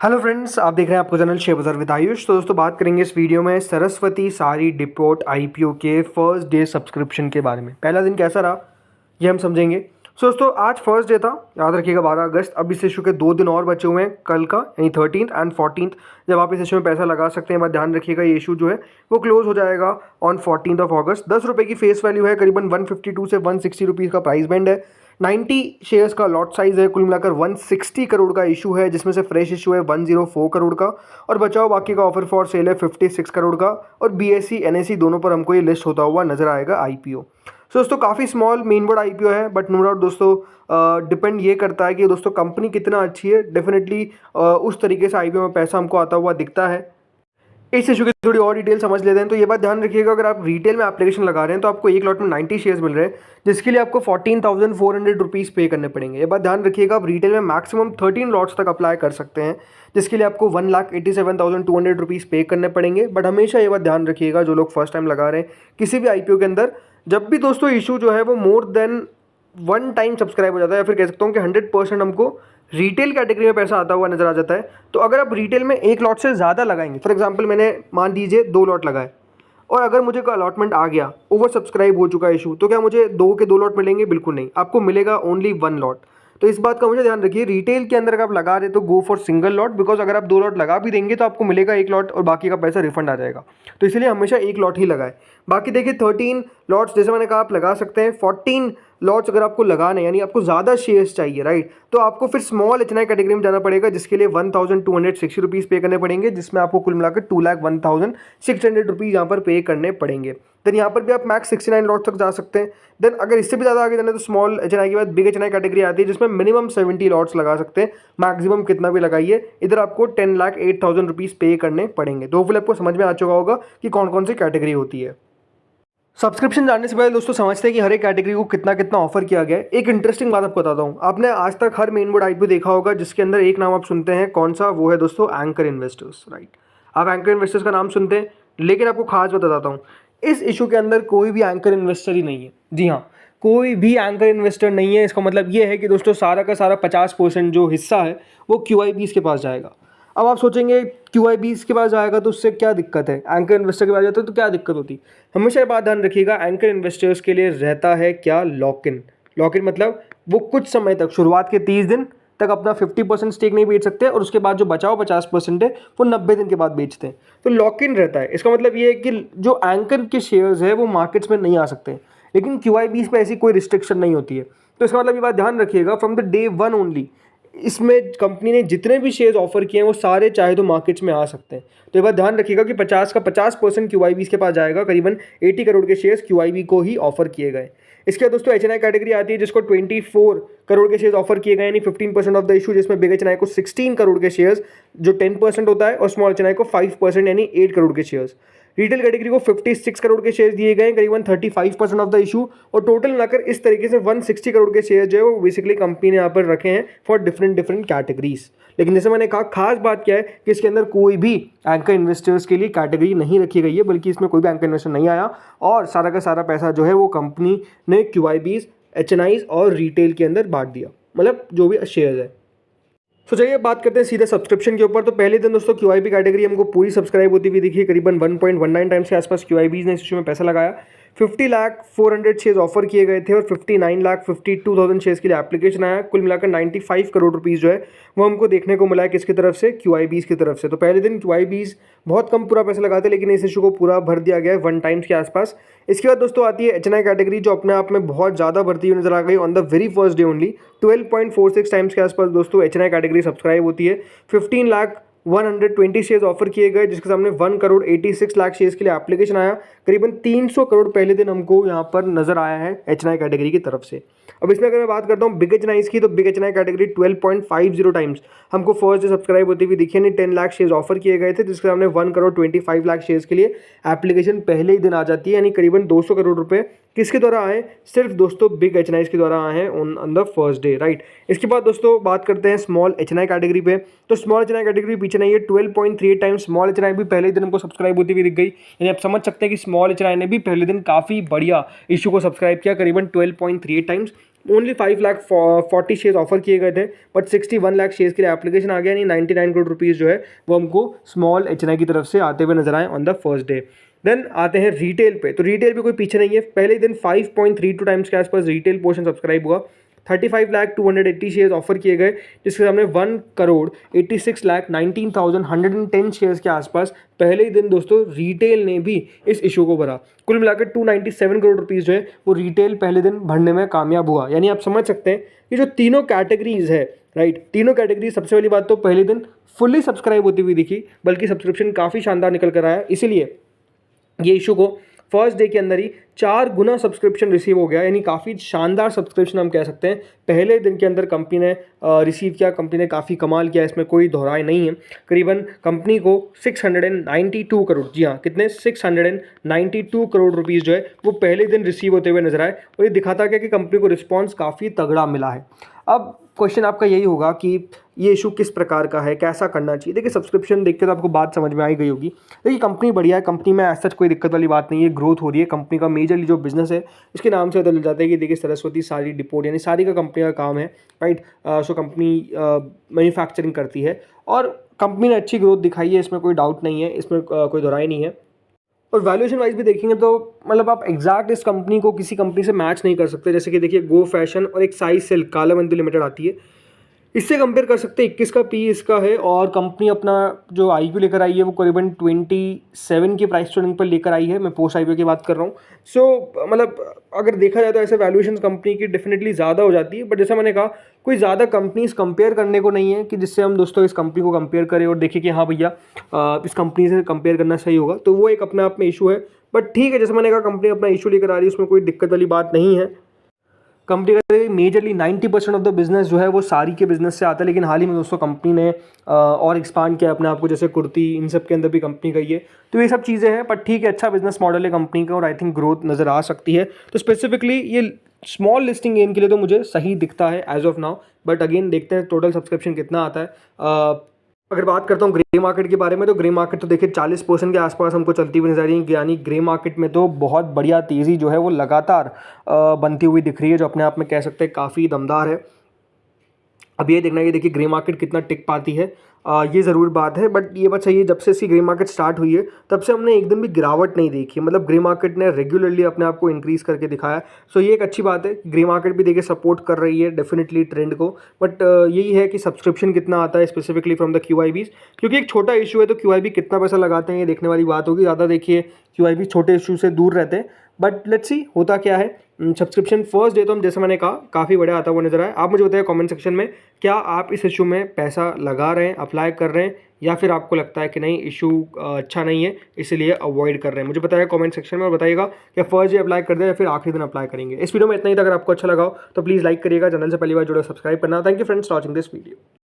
Hello friends, आप देख रहे हैं आपका चैनल शेयर बाजार विद आयुष। तो दोस्तों बात करेंगे इस वीडियो में सरस्वती सारी डिपोट आईपीओ के फर्स्ट डे सब्सक्रिप्शन के बारे में। पहला दिन कैसा रहा ये हम समझेंगे। दोस्तों आज फर्स्ट डे था, याद रखिएगा 12 अगस्त। अब इस इशू के 2 दिन और बचे हुए हैं, कल का यानी 13th एंड 14th, जब आप इस इशू में पैसा लगा सकते हैं। बस ध्यान रखिएगा ये इशू जो है वो क्लोज हो जाएगा ऑन 14th ऑफ अगस्त। 10 रुपये की फेस वैल्यू है, करीबन 152 से 160 रुपीज़ का प्राइस बैंड है। 90 शेयर्स का लॉट साइज है, कुल मिलाकर 160 करोड़ का इशू है, जिसमें से फ्रेश इशू है 104 करोड़ का और बचाओ बाकी का ऑफर फॉर सेल है 56 करोड़ का। और बीएसई एनएसई दोनों पर हमको ये लिस्ट होता हुआ नजर आएगा आईपीओ। सो दोस्तों काफ़ी स्मॉल मेन बोर्ड आईपीओ है, बट नो डाउट दोस्तों डिपेंड ये करता है कि दोस्तों कंपनी कितना अच्छी है। डेफिनेटली उस तरीके से आईपीओ में पैसा हमको आता हुआ दिखता है। इस इशू की थोड़ी और डिटेल समझ लेते हैं। तो ये बात ध्यान रखिएगा, अगर आप रिटेल में एप्लीकेशन लगा रहे हैं तो आपको एक लॉट में 90 शेयर्स मिल रहे हैं, जिसके लिए आपको 14,400 रुपीज़ पे करने पड़ेंगे। ये बात ध्यान रखिएगा, आप रिटेल में मैक्सिमम 13 लॉट्स तक अप्लाई कर सकते हैं, जिसके लिए आपको 1,87,200 रुपीज़ पे करने पड़ेंगे। बट हमेशा ये बात ध्यान रखिएगा, जो लोग फर्स्ट टाइम लगा रहे हैं किसी भी आईपीओ के अंदर, जब भी दोस्तों इशू जो है वो मोर देन 1 टाइम सब्सक्राइब हो जाता है, या फिर कह सकता हूँ कि 100% हमको रिटेल कैटेगरी में पैसा आता हुआ नजर आ जाता है। तो अगर आप रिटेल में एक लॉट से ज़्यादा लगाएंगे, फॉर एग्जांपल मैंने मान लीजिए 2 लॉट लगाए और अगर मुझे कोई अलॉटमेंट आ गया, ओवर सब्सक्राइब हो चुका इशू, तो क्या मुझे 2 के 2 लॉट मिलेंगे? बिल्कुल नहीं, आपको मिलेगा ओनली 1 लॉट। तो इस बात का मुझे ध्यान रखिए, रिटेल के अंदर अगर आप लगा रहे तो go for single lot, because अगर आप 2 लॉट लगा भी देंगे तो आपको मिलेगा 1 लॉट और बाकी का पैसा रिफंड आ जाएगा। तो इसलिए हमेशा 1 लॉट ही लगाए। बाकी देखिए 13 लॉट्स जैसे मैंने कहा आप लगा सकते हैं। 14 लॉट्स अगर आपको लगाने यानी आपको ज़्यादा शेयर्स चाहिए, राइट, तो आपको फिर स्मॉल एचएनआई कैटेगरी में जाना पड़ेगा, जिसके लिए 1,260 रुपीज़ पे करने पड़ेंगे, जिसमें आपको कुल मिलाकर 2,01,600 रुपीज़ यहाँ पर पे करने पड़ेंगे। देन यहाँ पर भी आप मैक्स 69 लॉट तक जा सकते हैं। देन अगर इससे भी ज़्यादा आगे जाना है तो स्मॉल एचएनआई के बाद बिग एचएनआई कैटेगरी आती है, जिसमें मिनिमम 70 लॉट्स लगा सकते हैं, मैक्सिमम कितना भी लगाइए। इधर आपको 10,08,000 रुपीज़ पे करने पड़ेंगे। तो फिर आपको समझ में आ चुका होगा कि कौन कौन सी कैटेगरी होती है। सब्सक्रिप्शन जानने से पहले दोस्तों समझते हैं कि हर एक कैटेगरी को कितना कितना ऑफर किया गया है। एक इंटरेस्टिंग बात आपको बताता हूँ, आपने आज तक हर मेन बोर्ड आईपीओ देखा होगा जिसके अंदर एक नाम आप सुनते हैं, कौन सा? वो है दोस्तों एंकर इन्वेस्टर्स, राइट। आप एंकर इन्वेस्टर्स का नाम सुनते हैं, लेकिन आपको खास बात बताता हूँ, इस इशू के अंदर कोई भी एंकर इन्वेस्टर ही नहीं है। जी हाँ, कोई भी एंकर इन्वेस्टर नहीं है। इसका मतलब ये है कि दोस्तों सारा का सारा 50% जो हिस्सा है वो QIBs के पास जाएगा। अब आप सोचेंगे QIBs के पास जाएगा तो उससे क्या दिक्कत है, एंकर इन्वेस्टर के पास जाता है तो क्या दिक्कत होती? हमेशा ये बात ध्यान रखिएगा, एंकर इन्वेस्टर्स के लिए रहता है क्या? Lock in. लॉक इन मतलब वो कुछ समय तक, शुरुआत के 30 दिन तक अपना 50% स्टेक नहीं बेच सकते और उसके बाद जो बचाओ 50% है वो 90 दिन के बाद बेचते हैं। तो लॉक इन रहता है। इसका मतलब ये है कि जो एंकर के शेयर्स है वो मार्केट्स में नहीं आ सकते, लेकिन QIBs पे ऐसी कोई रिस्ट्रिक्शन नहीं होती है। तो इसका मतलब ये बात ध्यान रखिएगा, फ्रॉम द डे 1 ओनली इसमें कंपनी ने जितने भी शेयर्स ऑफर किए हैं वो सारे चाहे तो मार्केट्स में आ सकते हैं। तो ये बात ध्यान रखिएगा कि 50 का 50% QIBs के पास जाएगा, करीबन 80 करोड़ के शेयर्स QIB को ही ऑफर किए गए। इसके बाद दोस्तों एचएनआई कैटेगरी आती है, जिसको 24 करोड़ के शेयर्स ऑफर किए गए, यानी 15% ऑफ द इशू, जिसमें बिग एचएनआई को 16 करोड़ के शेयर्स जो 10% होता है और स्मॉल एचएनआई को 5% यानी 8 करोड़ के शेयर्स। रिटेल कैटेगरी को 56 करोड़ के शेयर दिए गए, करीबन 35% ऑफ द इशू, और टोटल मिलाकर इस तरीके से 160 करोड़ के शेयर जो है वो बेसिकली कंपनी ने यहाँ पर रखे हैं फॉर डिफरेंट कैटेगरीज। लेकिन जैसे मैंने कहा, खास बात क्या है कि इसके अंदर कोई भी एंकर इन्वेस्टर्स के लिए कैटेगरी नहीं रखी गई है, बल्कि इसमें कोई भी एंकर इन्वेस्टर नहीं आया और सारा का सारा पैसा जो है वो कंपनी ने QIBs, HNIs और रिटेल के अंदर बांट दिया, मतलब जो भी शेयर है। तो चलिए बात करते हैं सीधे सब्सक्रिप्शन के ऊपर। तो पहले दिन दोस्तों QIB कैटेगरी हमको पूरी सब्सक्राइब होती हुई दिखी, करीबन 1.19 टाइम्स के आसपास QIBs ने इस इशू में पैसा लगाया। 50,04,000 शेयर्स ऑफर किए गए थे और 59,52,000 शेयर्स के लिए एप्लीकेशन आया। कुल मिलाकर 95 करोड़ रुपीज़ जो है वो हमको देखने को मिला है किसकी तरफ से? QIBs की तरफ से। तो पहले दिन QIBs बहुत कम पूरा पैसा लगाते, लेकिन इस इशू को पूरा भर दिया गया है 1 टाइम्स के आसपास। इसके बाद दोस्तों आती है HNI कैटेगरी, जो अपने आप में बहुत ज़्यादा बढ़ती हुई नजर आ गई on the very first day only. 12.46 times के आसपास दोस्तों HNI कैटेगरी सब्सक्राइब होती है। 15,120 शेयर्स ऑफर किए गए, जिसके सामने 1 करोड़ 86 लाख शेयर्स के लिए एप्लीकेशन आया। करीबन 300 करोड़ पहले दिन हमको यहाँ पर नजर आया है HNI कैटेगरी की तरफ से। अब इसमें अगर मैं बात करता हूँ बिग एचएनआईज की, तो बिग एचएनआई कैटेगरी 12.50 टाइम्स हमको फर्स्ट डे सब्सक्राइब होती हुई दिखी, यानी 10 लाख शेयर्स ऑफर किए गए थे, जिसके सामने 1 करोड़ 25 लाख शेयर्स के लिए एप्लीकेशन पहले ही दिन आ जाती है, यानी करीबन 200 करोड़ रुपए किसके द्वारा आए? सिर्फ दोस्तों बिग एच के द्वारा आए हैं on the first day, right. इसके बाद दोस्तों बात करते हैं स्मॉल एच कैटेगरी पे। तो स्मॉल एच कैटेगरी पीछे नहीं है, 12.38 टाइम्स स्मॉल एच भी पहले दिन हमको सब्सक्राइब होती हुई दिख गई। यानी आप समझ सकते हैं कि स्मॉल एच ने भी पहले दिन काफ़ी बढ़िया इशू को सब्सक्राइब किया, करीबन 12.38 टाइम्स। ओनली 5,40,000 शेयर ऑफर किए गए थे, बट 61 लाख शेयर्स के लिए एप्लीकेशन आ गया। यानी 99 करोड़ रुपीज़ जो है वो हमको स्मॉल एच की तरफ से आते हुए नजर आए on the first day. Then आते हैं रिटेल पे। तो रिटेल पे कोई पीछे नहीं है, पहले ही दिन 5.32 टाइम्स के आसपास रिटेल पोर्शन सब्सक्राइब हुआ। 35,280 शेयर्स ऑफर किए गए, जिसके सामने 1,86,19,110 शेयर्स के आसपास पहले ही दिन दोस्तों रिटेल ने भी इस इशू को भरा। कुल मिलाकर 297 करोड़ रुपीज़ जो है वो रिटेल पहले दिन भरने में कामयाब हुआ। यानी आप समझ सकते हैं कि जो तीनों कैटेगरीज है, राइट, तीनों कैटेगरी, सबसे पहली बात तो पहले दिन फुल्ली सब्सक्राइब होती हुई दिखी, बल्कि सब्सक्रिप्शन काफ़ी शानदार निकल कर आया। इसीलिए ये इशू को फर्स्ट डे के अंदर ही 4 गुना सब्सक्रिप्शन रिसीव हो गया। यानी काफ़ी शानदार सब्सक्रिप्शन हम कह सकते हैं पहले दिन के अंदर कंपनी ने रिसीव किया। कंपनी ने काफ़ी कमाल किया, इसमें कोई दोहराई नहीं है। करीबन कंपनी को 692 करोड़, जी हाँ, कितने, 692 करोड़ रुपीज़ जो है वो पहले दिन रिसीव होते हुए नजर आए। और ये दिखाता क्या कि कंपनी को रिस्पॉन्स काफ़ी तगड़ा मिला है। अब क्वेश्चन आपका यही होगा कि ये इशू किस प्रकार का है, कैसा करना चाहिए। देखिए सब्सक्रिप्शन देख के तो आपको बात समझ में आई गई होगी। देखिए कंपनी बढ़िया है, कंपनी में ऐसा कोई दिक्कत वाली बात नहीं है, ग्रोथ हो रही है। कंपनी का मेजरली जो बिजनेस है इसके नाम से पता चल जाता है कि देखिए सरस्वती सारी डिपोट, यानी सारी का कंपनी का काम है, राइट। सो कंपनी मैन्युफैक्चरिंग करती है और कंपनी ने अच्छी ग्रोथ दिखाई है, इसमें कोई डाउट नहीं है, इसमें कोई दोहराई नहीं है। और वैल्यूएशन वाइज भी देखेंगे तो मतलब आप एग्जैक्ट इस कंपनी को किसी कंपनी से मैच नहीं कर सकते। जैसे कि देखिए गो फैशन और एक साइज सिल्क कालावंती लिमिटेड आती है, इससे कंपेयर कर सकते हैं। 21 का पी इसका है और कंपनी अपना जो IPO लेकर आई है वो करीबन 27 के प्राइस टू पर लेकर आई है। मैं पोस्ट IPO की बात कर रहा हूँ। सो मतलब अगर देखा जाए तो ऐसे वैल्यूएशन कंपनी की डेफिनेटली ज़्यादा हो जाती है। बट जैसा मैंने कहा, कोई ज़्यादा कंपनीज कंपेयर करने को नहीं है कि जिससे हम दोस्तों इस कंपनी को कंपेयर करें और देखें कि हाँ भैया इस कंपनी से कंपेयर करना सही होगा। तो वो एक अपने आप में इशू है। बट ठीक है, जैसे मैंने कहा कंपनी अपना इशू लेकर आ रही है, उसमें कोई दिक्कत वाली बात नहीं है। कंपनी का मेजरली 90% ऑफ द बिजनेस जो है वो साड़ी के बिजनेस से आता है। लेकिन हाल ही में दोस्तों कंपनी ने और एक्सपांड किया अपने आप को, जैसे कुर्ती, इन सब के अंदर भी कंपनी गई है। तो ये सब चीज़ें हैं, पर ठीक है, अच्छा बिजनेस मॉडल है कंपनी का और आई थिंक ग्रोथ नज़र आ सकती है। तो स्पेसिफिकली ये स्मॉल लिस्टिंग गेन के लिए तो मुझे सही दिखता है as of now. But again देखते हैं टोटल सब्सक्रिप्शन कितना आता है। अगर बात करता हूँ ग्रे मार्केट के बारे में, तो ग्रे मार्केट तो देखिए 40% के आसपास हमको चलती हुई नजर आ रही है। यानी ग्रे मार्केट में तो बहुत बढ़िया तेज़ी जो है वो लगातार बनती हुई दिख रही है, जो अपने आप में कह सकते हैं काफ़ी दमदार है। अब ये देखना है कि देखिए ग्रे मार्केट कितना टिक पाती है, ये ज़रूर बात है। बट ये बात सही है, जब से इसकी ग्रे मार्केट स्टार्ट हुई है तब से हमने एकदम भी गिरावट नहीं देखी। मतलब ग्रे मार्केट ने रेगुलरली अपने आप को इंक्रीज़ करके दिखाया। सो ये एक अच्छी बात है। ग्रे मार्केट भी देखिए सपोर्ट कर रही है डेफिनेटली ट्रेंड को। बट यही है कि सब्सक्रिप्शन कितना आता है स्पेसिफिकली फ्रॉम द QIBs, क्योंकि एक छोटा इशू है तो QIB कितना पैसा लगाते हैं ये देखने वाली बात होगी। ज़्यादा देखिए QIB छोटे इशू से दूर रहते हैं। बट लेट्स सी होता क्या है। सब्सक्रिप्शन फर्स्ट डे तो हम, जैसे मैंने कहा, काफ़ी बड़ा आता हुआ नजर आया। आप मुझे बताइए कमेंट सेक्शन में, क्या आप इस इशू में पैसा लगा रहे हैं, अप्लाई कर रहे हैं, या फिर आपको लगता है कि नहीं इशू अच्छा नहीं है इसलिए अवॉइड कर रहे हैं। मुझे बताइए कमेंट सेक्शन में और बताइएगा क्या फर्स्ट डे अप्लाई कर दें या फिर आखिरी दिन अप्लाई करेंगे। इस वीडियो में इतना ही था। अगर आपको अच्छा लगा हो तो प्लीज़ लाइक करिएगा, चैनल से पहली बार जुड़े सब्सक्राइब करना। Thank you friends watching this video.